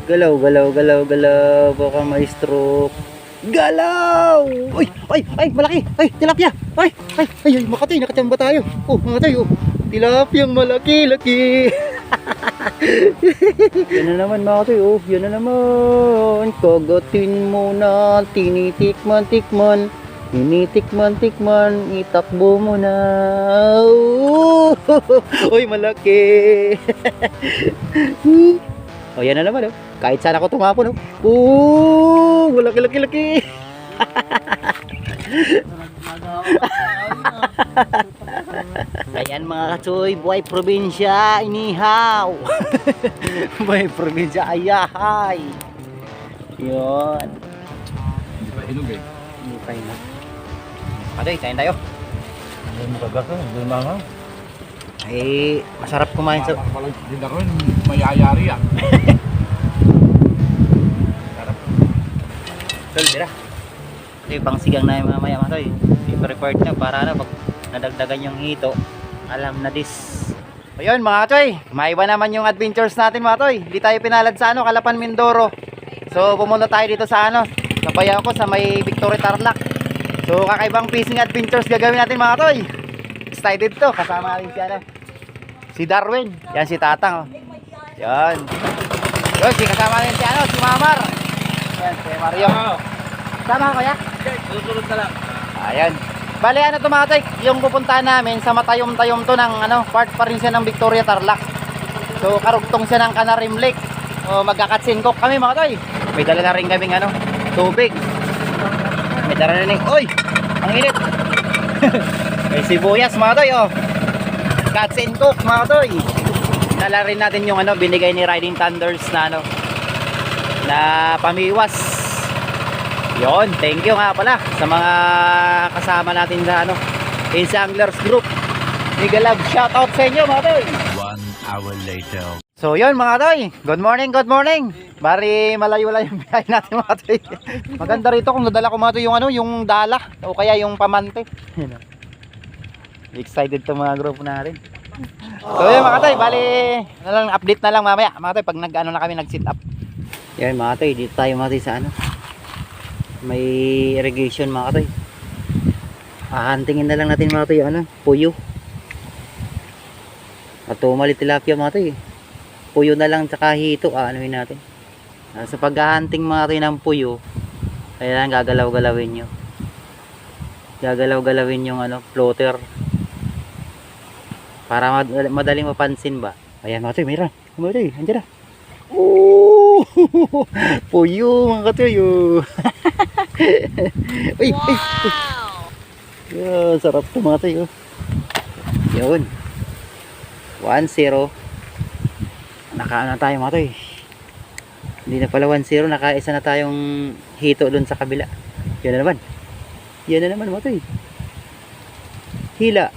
Galaw, galaw, galaw, galaw. Baka may stroke. Galaw! Ay, ay, ay, malaki. Ay, tilapia. Ay, ay, ay, ay, makatay, nakachamba tayo. Oh, makatay, oh. Tilapiyang malaki, laki. Yan na naman, makatay, oh. Yan na naman. Kagatin mo na, tinitikman, tikman. Tinitikman, tikman, itakbo mo na. Oh, uy, malaki. Oh, yan na naman, oh. Kahit saan ako tumapon, oh. Oh, malaki, laki, laki. Ayan mga katsoy, buhay probinsya, inihaw. Buhay probinsya, ayahay. Yun. Hindi pa hinog eh. Hindi pa hinog. Katsoy, kain tayo. Hindi mo kagasa, hindi mga. Eh, masarap kumain sa... Walang hindi rin, mayayari ah. Sarap. Tol, dira. Ito yung pangsigang na yung mamaya mga toy. I-prepared na para na pag nadagdagan yung hito. Alam na this. Ayun mga toy, maiba naman yung adventures natin mga toy. Hindi tayo pinalad sa ano, Calapan, Mindoro. So pumunta tayo dito sa ano, nabayan ko sa may Victory Tarlac. So kakaibang fishing adventures gagawin natin mga toy. Excited to, kasama natin si ano, si Darwin. Yan si Tatang, oh. Yan. Yun, kasama natin si ano, si Mamar. Yan, si Mario. Sama ko ya? Susunod na lang. Ayan. Bale ano to mga toy, yung pupuntahan namin sa matayom-tayom to ng ano, part pa rin siya ng Victoria Tarlac. So karugtong siya ng Canarim Lake. O magkakatsinkok kami mga toy. May dala na rin kaming ano, tubig. May dala na rin. Oy! Ang init. May sibuyas mga toy, oh. Katsinkok mga toy. Dala rin natin yung ano, binigay ni Riding Thunders na ano, na pamiwas. Yon, thank you nga pala sa mga kasama natin sa ano, Ace Anglers Group. Mega love, shout out sa inyo mga toy. 1 hour later. So yun mga toy, good morning, good morning. Bari malayo-layo yung biyahe natin mga toy. Maganda rito kung nadala ko mga toy yung ano, yung dala o kaya yung pamante. Excited to mga group natin. So yun mga toy, bali na lang, update na lang mamaya mga toy pag nag-ano na kami, nag-sit up. Yan mga toy, dito tayo mga toy sa ano, may irrigation mga katoy. Hahantingin na lang natin mga katoy ano, puyo at tumali tilapia mga katoy. Puyo na lang tsaka hito, anuhin natin. Sa paghahanting mga katoy ng puyo, kailangan gagalaw-galawin nyo. Gagalaw-galawin yung ano, floater para madaling mapansin ba. Ayan mga katoy, mayroon mga katoy, andyan na. Oh, puyo mga katoy. Uy, wow! Yeah, sarap ito mga tayo. Yun 1-0. Nakaano tayo mga tayo. Hindi na pala 1-0, nakaisa na tayong hito dun sa kabila. Yan na naman. Yan na naman mga tayo. Hila.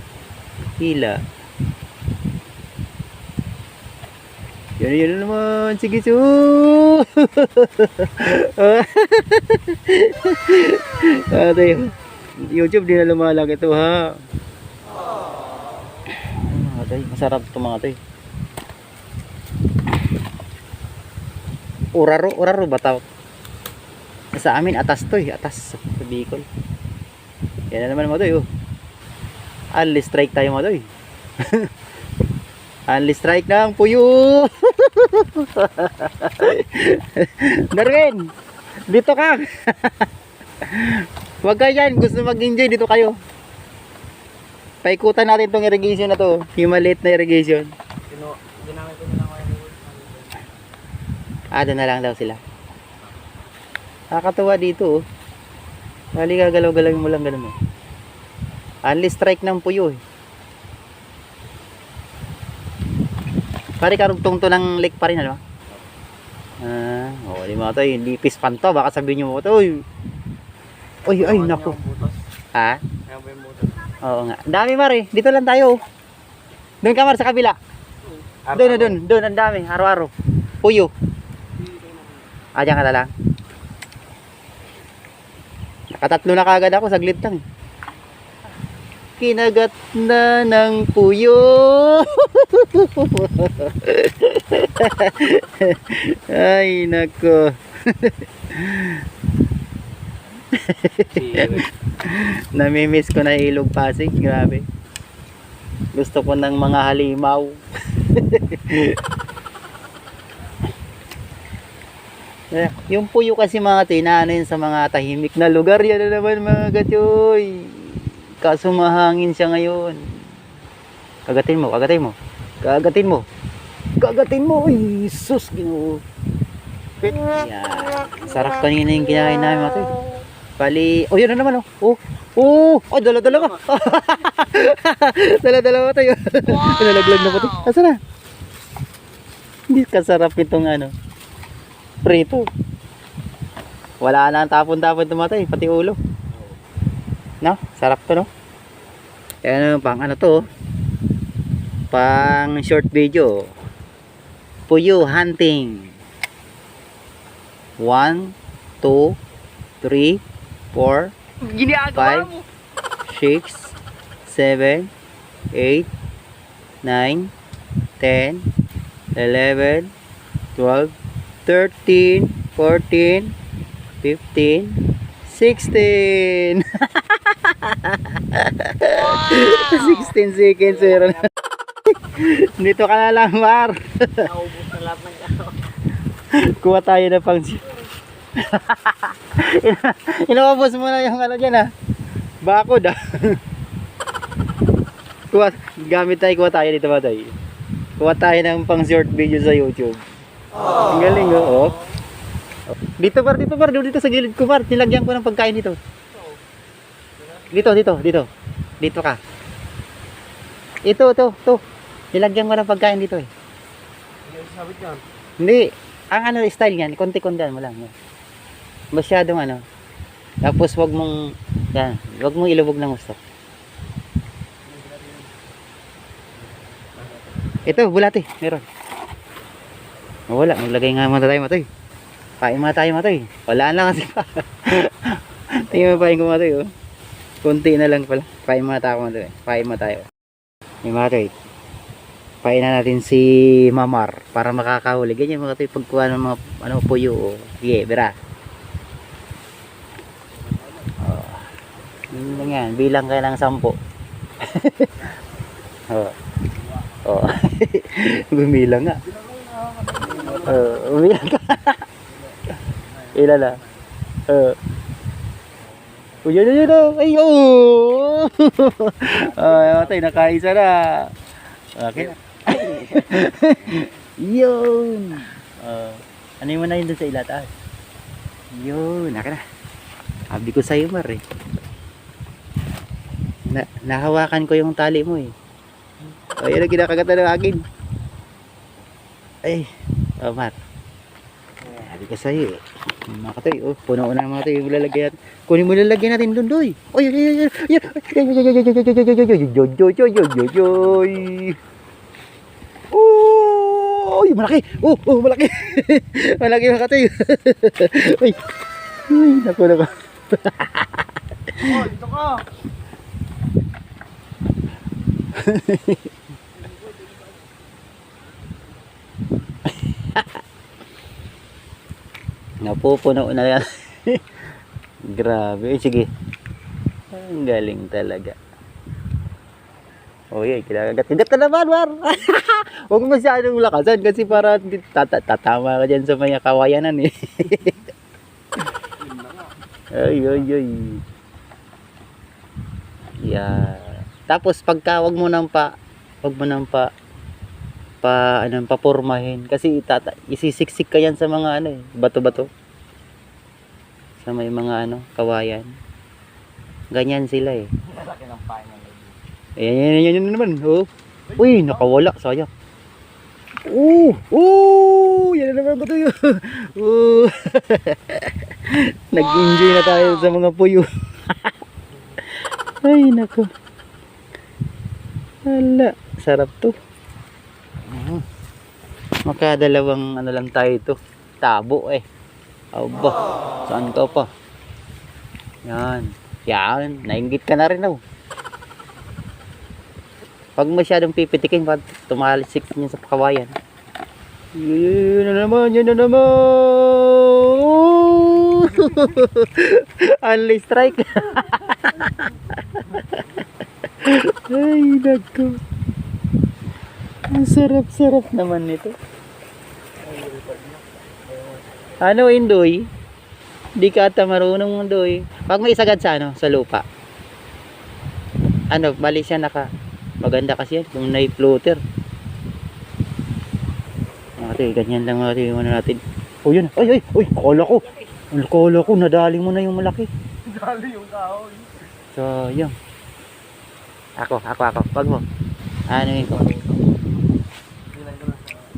Hila. Yan na naman. Sige so. YouTube di na lumalag ito ha. Masarap ito mga tayo. Uraro ba tawag? Sa amin atas to, atas sa Bicol. Yan na naman mga tayo. Only strike tayo mga tayo. Only strike na ang puyo. Darwin, dito ka. Huwag ka yan, gusto mag-enjoy, dito kayo. Paikutan natin tong irrigation na to, yung maliit na irrigation. Ginamit ko na lang ako. Doon na lang daw sila. Nakakatuwa dito, oh. Bali ka, galaw-galaw mo lang ganun, oh. Only strike ng puyo, eh. Pare karugtong to ng lake pa rin, ano? Di mga tayo, hindi pispan to. Baka sabihin nyo mo to, uy, ay, naku. Ha? Oo nga. Dami mare, dito lang tayo. Doon ka mar sa kabila. Doon, ang dami, araw-araw. Puyo. Diyan ka na lang. Nakatatlo na kagad ako, saglit lang. kinagat na ng puyo. Ay, nako. Namimiss ko na Ilog Pasig, grabe. Gusto ko ng mga halimaw. Yung puyo kasi mga tinaano yun sa mga tahimik na lugar. Yan na naman mga katyoy. Kaso mahangin siya ngayon. Kagatin mo, kagatin mo. Kagatin mo. Kagatin mo. Ay, sus, Ginoo. Yan. Sarap kanina yung kinain namin mga toy. Bali, oh yun na naman oh. Oh, oh, oh dala-dala ka. Dala-dala ka tayo. Nalaglag na pati. Asa na? Hindi kasarap itong ano. Prito. Wala na ang tapon-tapon tumatay, pati ulo. No? Sarap to, no? Ayan, pang ano to? Pang short video. Puyo hunting. 1, 2, 3, 4, 5, 6, 7, 8, 9, 10, 11, 12, 13, 14, 15, 16. 16 seconds meron. Dito ka na lang, Mar. Naubos na lahat ng ano. Kuha tayo na pang inubos mo na yung ano dyan, ha. Bakod, ha. Gamit tayo, kuha tayo dito ba tayo. Kuha tayo ng pang short video sa YouTube. Ang galing, oh. Dito par, dito sa gilid ko par, nilagyan ko ng pagkain dito. Dito ka. Ito. Nilagyan ko ng pagkain dito eh. Sabit yan. Hindi, ang ano style niyan, konti-konti mo lang. Masyadong ano. Tapos wag mong ilubog ng gusto. Ito, bulate, meron. Wala, maglagay nga muna tayo matoy. Pain muna tayo matoy. Wala na kasi pa. Tingnan mo pain ko matoy, oh. Kunti na lang pala. Pain muna tayo matoy. Pain muna tayo. Yung matoy. Pain na natin si Mamar para makakahuli. Ganyan mga toy pagkuha ng mga ano puyo, oh. Sige, bira. Oh. Yun lang yan. Bilang kayo ng 10. Oh. Oh. Bumilang nga. Umiyak ka. Ilan na? Yun. Ay, oh! Ay, nakaisa na. Okay na. Yun. Ano mo na yun dun sa ilataas? Yun, naka na. Sabi ko sa'yo, Mar, eh. Nahawakan ko yung tali mo, eh. Ayan ang kinakagatan ng akin. Ay, Mar. Sabi ko sa'yo eh. Mga katoy, oh, puno na mga katoy yung lalagyan. Kunin mo lalagyan natin doon, doy. Oy, oy, malaki. Oh, malaki. Malaki mga katoy. Oy. Naku. Oh, dito ka. Napupuno na yan. Grabe, sige. Ang galing talaga. Oh yeah, kinakagat na naman, War. Huwag mo masyadong lakasan kasi para tatama ka dyan sa mga kawayanan eh. Ay. Yeah. Tapos pagka wag mo nang papurmahin kasi isisiksik ka yan sa mga ano eh, bato-bato. Sa may mga ano, kawayan. Ganyan sila eh. Laki ng pain ng lady. Ayan naman. Oh. Uy, nakawala, sayang. Yan na naman bato yun. Nag-enjoy na tayo sa mga puyo. Ay, nako. Hala, sarap to. Makadalawang ano lang tayo ito. Tabo eh. Aba, saan ka pa? Yan, nainggit ka na rin oh. Huwag masyadong pipitikin pag tumalisik niya sa kawayan. Yun na naman, yun na naman. Only strike. Ay, nako. Ang sarap-sarap naman nito. Ano, Indoy? Di ka ata marunong, Indoy. Pag may isagad sa ano, sa lupa. Ano, bali siya maganda kasi yan, kung na-floater. Ganyan lang natin yung ano natin. Oh, yun. Ay, kala ko, nadali mo na yung malaki. Dali yung kahoy. So, yun. Ako. Wag mo. Ano yun ko?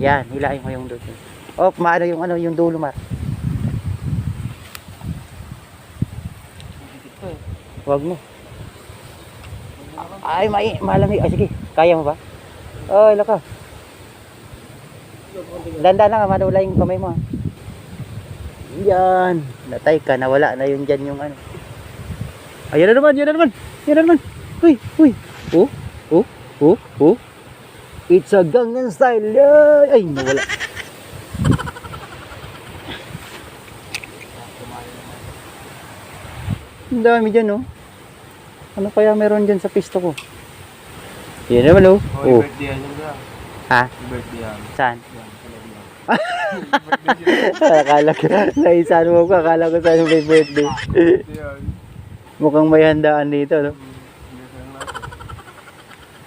Yan, hilahin mo yung dulo. Oh, maano yung ano, yung dulo, Mar. Wag mo. Ay, malamig. Ay, sige. Kaya mo ba? Oh, laka. Dandan lang, madula yung kamay mo. Yan. Natay ka, nawala na yung dyan yung ano. Ayan na naman. Uy. Oh. It's a Gangnam Style. Ay, nawala. Ang dami dyan, oh. Ano kaya meron dyan sa pisto ko? Yan naman, oh. Oh, birthday yan yung Ha? birthday yan. Saan? Yan, talaga yan. Akala ko, naisan mo ko, akala ko saan may birthday. Yan. Mukhang may handaan dito, no?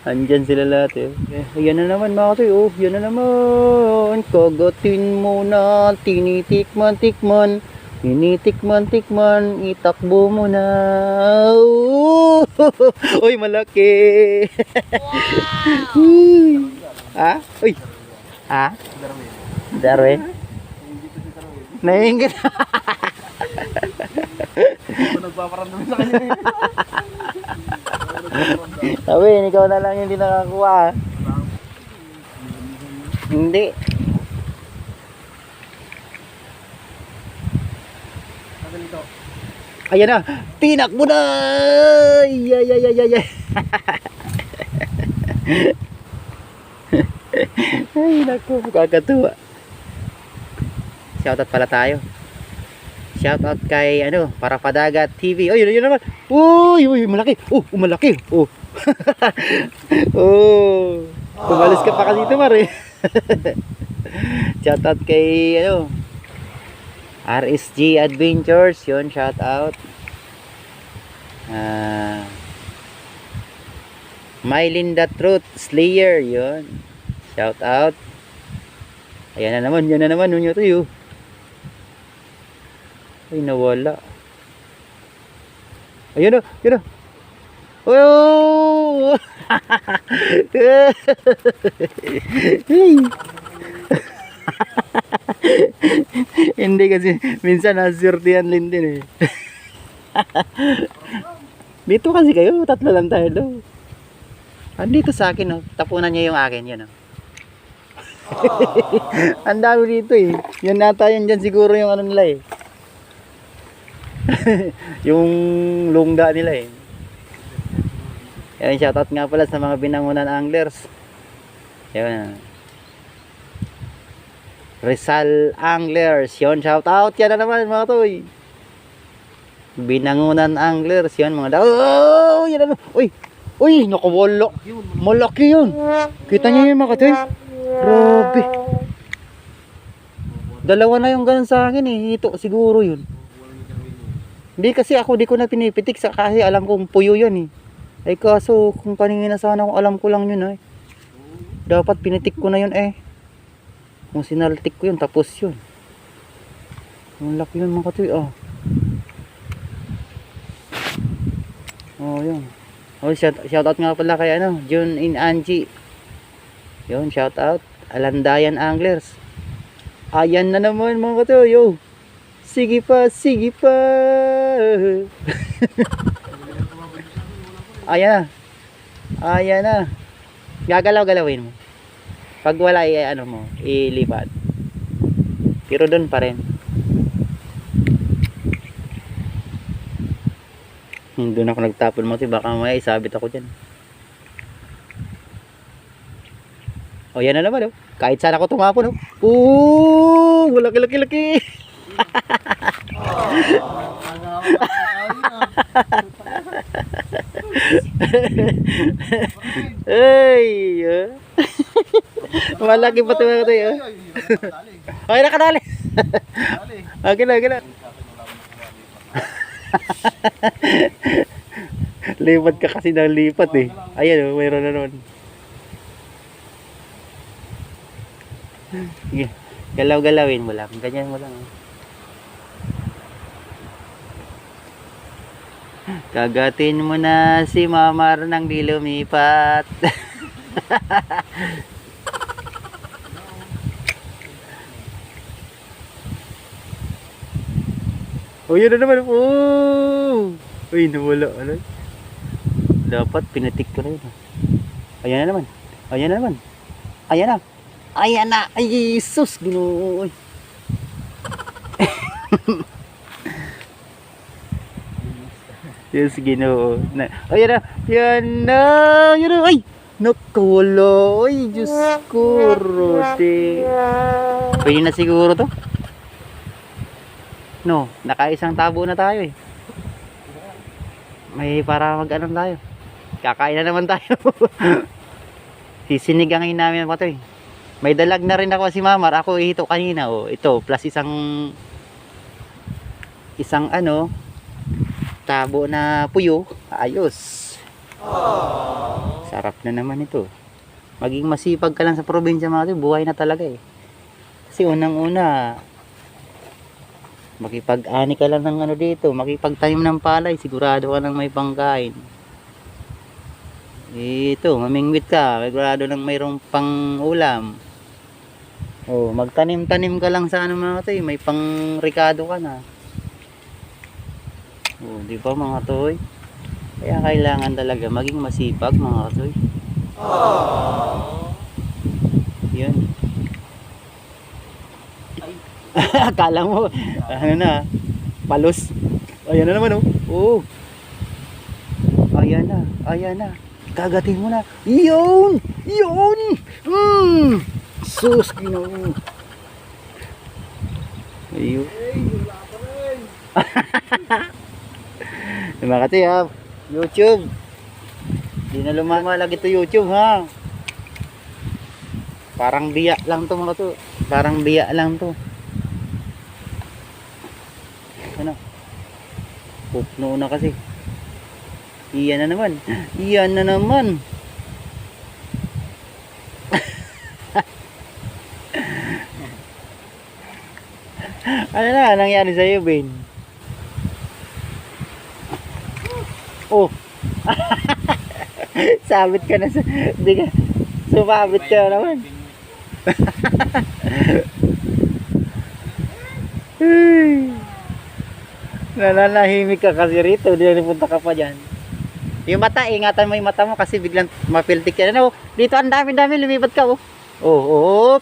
Andyan sila lahat, eh. Ayan na naman, mga katoy, oh. Yan na naman. Kagatin mo na, tinitikman-tikman. Tinitikman-tikman, itakbo mo na. Oh! Uy, malaki. Wow! Ha? Uy. Ha? Darwin. Nainggit. Nagpaparamdam sa kanya. Sabi, ikaw na lang yung hindi nakakuha. Hindi. Ayan na. Tinakbo na. Ay. Ay, naku. Kakatuwa. Shoutout pala tayo. Shoutout kay, Parapadagat TV. Ay, yun naman. Uy, malaki. Malaki. Tumalis ka pa kasi dito, Mare. Shoutout kay, RSG Adventures. Yun, shoutout. Mylinda Truth Slayer. Yun. Shoutout. Ayan na naman. Yan na naman. Nunyo to yun. Ay, nawala. Ayun na. Oh! Hindi kasi minsan nasurtihan din eh. Dito kasi kayo, tatlo lang tayo daw. Andito sa akin, oh. Tapunan niya yung akin, yun, oh. Ang dami dito eh. Yan nata yan dyan siguro yung ano nila eh. Yung lungga nila eh. Yan, shoutout nga pala sa mga binangunan anglers. Yan. Rizal Anglers. Yun, shoutout. Yan na naman mga toy. Binangunan Anglers. Yan mga oh, yan na. Uy, nakawala. Malaki yun. Kita niyo yun mga toy. Grabe. Dalawa na yung ganun sa akin eh. Ito siguro yun. Hindi kasi di ko na pinipitik kasi alam kong puyo yun eh. Ay kaso kung paningin na sana kung alam ko lang yun eh. Dapat pinitik ko na yun eh. Kung sinaltik ko yun tapos yun. Ang laki yun mga katoy oh. Oh yun. Oh shoutout nga pala kay June in Angie. Yun shoutout. Alandayan Anglers. Ayan na naman mga katoy oh. Sige pa. Ayan na. Gagalaw-galawin mo. Pag wala mo, ilipat. Pero doon pa rin. Doon ako nagtapon mo, baka mamaya isabit ako dyan. O yan na naman oh. Kahit saan ako tumapon oh. Oo, laki. Ay, malaki pa mga katay oh. Okay na kadali. Okay na. Lipat ka kasi ng lipat eh. Ayan oh, mayroon na naman. Sige, galaw-galawin mo lang. Ganyan mo lang. Kagatin mo na si Mamar nang di lumipat. Oh, yun na naman. Oh! Uy, nawala. Ano? Dapat pinatik ko na yun. Ayan na naman. Ayan na. Ay, Jesus. Ginoo. Yes, Ginoo. Ayan na. Yan na. Ay! Nakawala. Ay, Diyos ko. Rote. Pwede na siguro to. No, nakaisang tabo na tayo eh. May para mag-anon tayo. Kakain na naman tayo. Sisinigangin namin pa to eh. May dalag na rin ako si Mamar. Ako ito kanina oh. Ito plus isang ano tabo na puyo. Ayos. Sarap na naman ito. Maging masipag ka lang sa probinsya mga to, buhay na talaga eh. Kasi unang-una makipag-ani ka lang ng ano dito, makipagtanim ng palay, sigurado ka nang may pangkain. Ito, mamingwit ka, sigurado nang mayroong pang ulam. Oh, magtanim-tanim ka lang sa ano mga toy, may pang-rikado ka na. Oh, di ba mga toy? Kaya kailangan talaga maging masipag mga toy. Yun. Akala mo, ano na, palos. Ayan na naman oh. Oh. Ayan na. Kagatin mo na. Yun! Sus, Ginoo. Ayun. Mga kasi ha, YouTube. Di na lumalag ito YouTube ha. Parang biya lang to mga to. Parang biya lang to. Ano? Pupno na kasi. Iyan na naman. Ano na nangyari sa iyo, Ben? Oh. Sabit ka na sa di ka sumabit ka naman. Nananahimik ka kasi rito, di na punta ka pa dyan. Yung mata, ingatan mo yung mata mo kasi biglang mapiltik ka na. Oh, dito ang dami-dami, lumipat ka oh. Oh,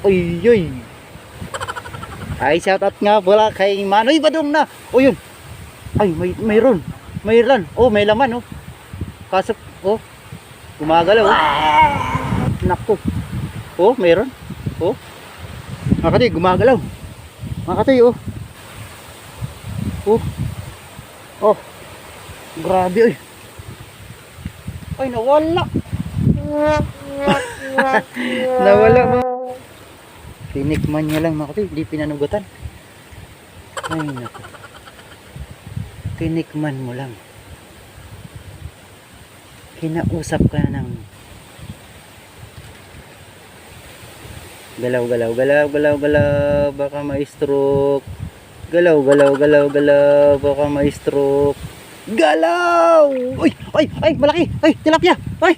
Uy. Ay, shoutout nga pala kay Manoy Badong na. Oh, yun. Ay, mayroon. Oh, may laman oh. Kaso, oh, gumagalaw oh. Naku. Oh, mayroon. Oh. Makatay, gumagalaw. Makatay, oh. Oh. Grabe, oy. Ay, nawala. Nawala mo. Tinikman niya lang, makatay. Di pinanugutan. Ay, naku. Tinikman mo lang. Kinausap ka na ng galaw, baka ma-stroke. Galaw, baka ma-stroke. Galaw! Ay, malaki! Ay, tilapia! Ay,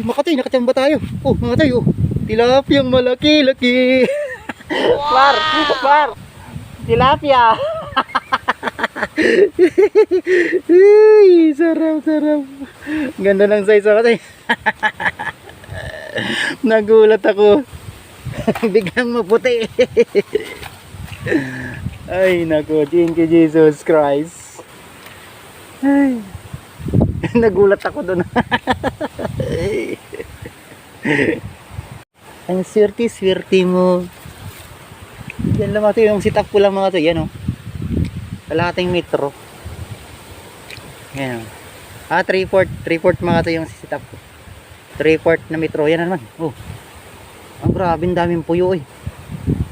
makatay, nakachamba tayo. Oh, makatay, oh. Tilapiyang malaki-laki. Par! Tilapia! Ay, sarap. Ganda ng size, makatay. Nagulat ako. Biglang maputi. Ay nako, thank you Jesus Christ. Ay. Nagulat ako doon. Ang swerte-swerte mo. Yan lang mga to, yung sit up ko lang mga to. Yan o. Kalahating metro. Yan o. 3/4 mga to yung sit up ko. 3/4 na metro. Yan na naman. Oh. Ang grabe, ang daming puyo eh.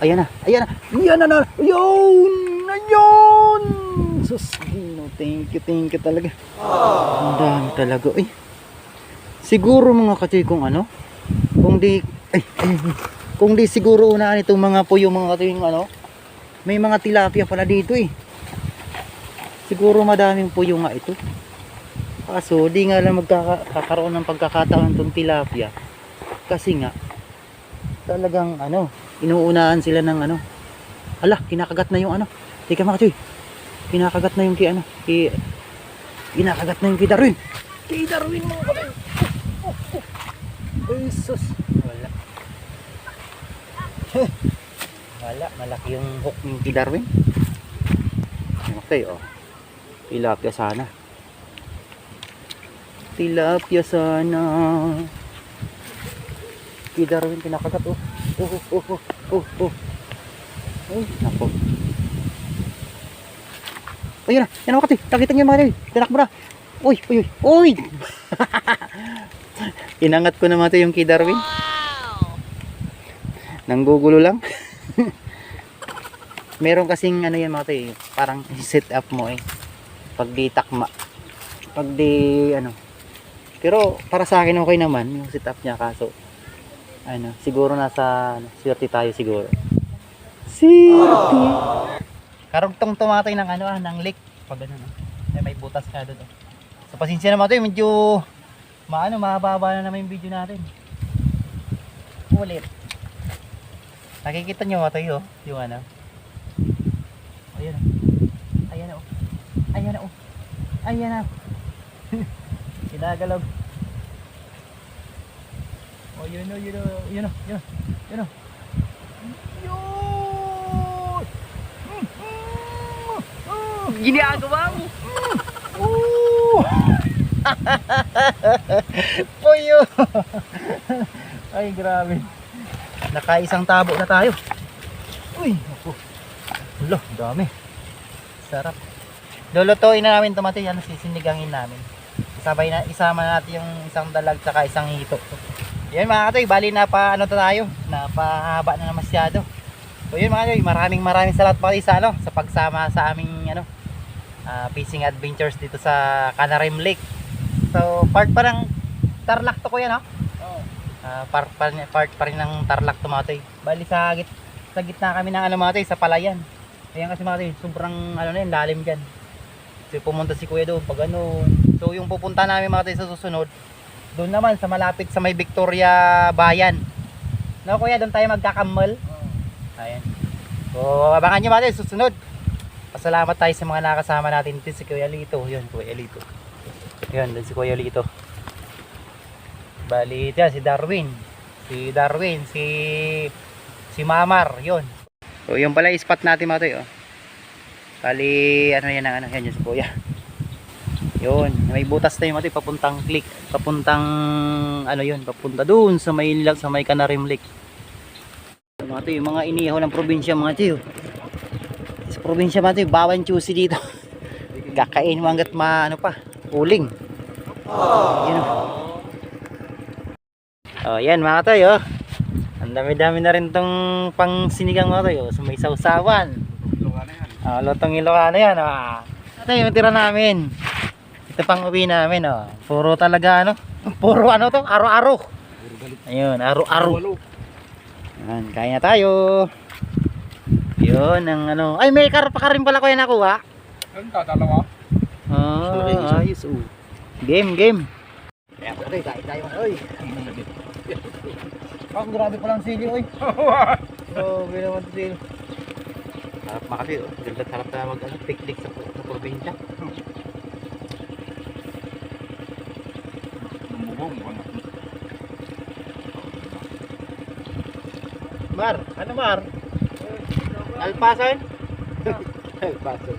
Ayan na. Ayan na. Ayan na. Ayun. Ayun. Sus. No, thank you talaga. Ang dami talaga. Ay. Siguro mga katoy kung ano. Kung di kung di siguro unaan itong mga puyo mga katoy yung ano. May mga tilapia pala dito eh. Siguro madaming puyo nga ito. Kaso di nga lang magkakaroon ng pagkakataon itong tilapia. Kasi nga talagang ano, inuunahan sila ng ano. Hala, kinakagat na yung ano. Teka mga katoy. Kinakagat na yung kinakagat na yung kay Darwin. Kay Darwin mga katoy. Ay sus. Wala. Wala, malaki yung hook ng kay Darwin. Okay, oh. Tilapia sana. Tilapia sana. Kay Darwin kinakagat oh. Oh. Ay, nako. Ayun na, yan ako katoy. Nakita niyo mga katoy. Tinakbo na. Uy. Inangat ko naman ito yung kay Darwin. Nanggugulo lang. Meron kasing ano yan mga katoy. Parang set up mo eh. Pag di takma. Pag di ano. Pero para sa akin okay naman yung set up niya kaso. Ano, siguro nasa swerte tayo siguro. Swerte. Karugtong tumatay ng ano ng lake pag ano no. May butas ka doon. So pasensya naman 'to, medyo mahaba na naman yung video natin. Ulit. Nakikita niyo ito yung ano. Ayun. Ayan na oh. Ayan na oh. Ayan na. Kinagalog. Oh, yun o. Ginagawa mo. Puyo. Ay, grabe. Nakaisang tabo na tayo. Uy, ako. Ulo, dami. Sarap. Lulutuin na namin tomato, yan sisinigangin namin. Isama natin yung isang dalag saka isang hito. Yan mga katoy, bali na pa ano tayo, napahaba na masyado. So yun mga katoy, maraming salamat pa kayo sa ano, sa pagsama sa aming ano, fishing adventures dito sa Canarim Lake. So part pa ng Tarlac to kuya no? Oo. Part pa rin ng Tarlac to mga katoy. Bali sa gitna kami ng ano mga katoy, sa palayan. Ayan kasi mga katoy, sobrang ano na yun, lalim dyan. So pumunta si kuya doon pag ano. So yung pupunta namin mga katoy sa susunod, doon naman sa malapit sa may Victoria Bayan. No kuya, doon tayo magkakamal. Ayan. So abangan nyo mga katoy susunod. Pasalamat tayo sa mga nakasama natin dito, si Kuya Lito. Yun, Kuya Lito. Yun, si Kuya Lito. Bali, yan, si Darwin. Si Mamar, yun. So yung pala spot natin mga katoy, oh. Bali, ano yan ang ano, yan yung si Kuya. Yun, may butas na yung mga papuntang click, papuntang ano yun, papunta doon sa may Canarim Lake. Mga to, yung mga inihaw ng probinsya mga to. Sa probinsya mga to, bawang juicy dito. Kakain mo hanggat ano pa, uling. Yun. Oh, yan mga to, oh. Ang dami-dami na rin tong pang sinigang mga to, oh. So may sausawan. Lotong Ilocano yan, oh. Ito yung tira namin. Ito pang uwi namin, oh. Puro talaga ano? Puro ano to? Aro-aro. Ayun, aro-aro. Yan, kaya na tayo. Yun, ang ano. Ay, may karpa ka rin pala ko yan nakuha. Ano ka, dalawa? Ayos, oh. Game. Kaya po tayo, tayo. Oy. Oh, grabe palang sili, oy. Oh, naman sili. Harap makati, oh. Ganda harap na mag-picnic sa probinsya. Mar, ano Mar? Alpasan? Alpasan.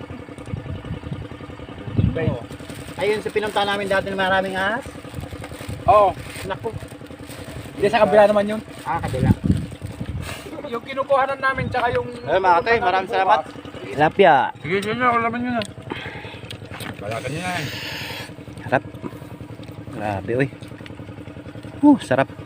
Ayun sa pinunta namin dati ng maraming ahas. Oo. Naku. Hindi sa kabila naman yun. Kabila. Yung kinukuhanan namin tsaka yung... Mga katoy, maraming salamat. Tilapia. Sige, sige nyo. Laman nyo na. Balatan nyo na eh. Sarap. Grabe, uy. Sarap.